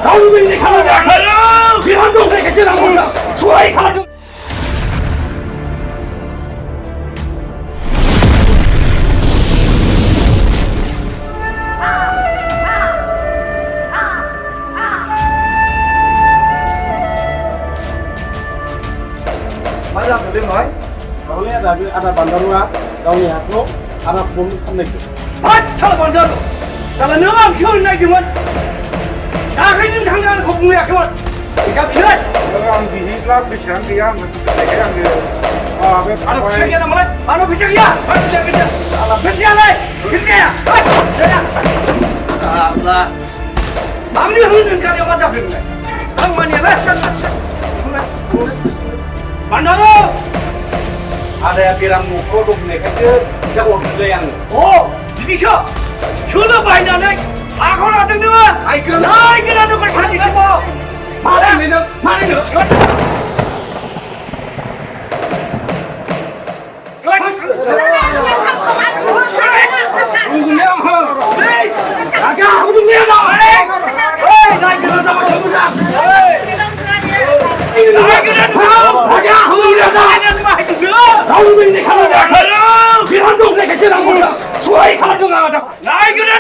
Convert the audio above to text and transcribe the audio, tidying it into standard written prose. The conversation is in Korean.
당신이 가라지 않아요. 비한 동생 개체 나온다. 수아이 가라지. Mana boleh nói? Boleh ada bandarua, gauni aku, anak bom kamnek. 맞춰 먼저. 나가 너무 키우는 기분. 나가는 당장 공부야 그만. 이사 필요해. Orang dihidap bisa dia menjelaskan dia. Ah, 바로 부착이야 나뭐? 바로 부착이야. 부착 그냥. 부착해. 부착이야. 알라. 마음이 흐르는 가려 맞다 흐르네. 당만이야. 만나러. ada pirang produk mereka dia order yang 오, 이디셔. 전화 많이 나네. 아거나 등등아. 아이, 그럼- 아이 그러는 걸 사주시고. 말해 내는 말해 너. 누구냐? 에이, 나가 누구냐 너? 에이, 나 이거 나 전부다. 에이, 나 그래 누구? 나가 누구냐 너? 아니야 마 해주세요. 나오는 데 가라지 않아요. 비한 동생 개체 나온다. 수아이 가라지 나가자. 나 그래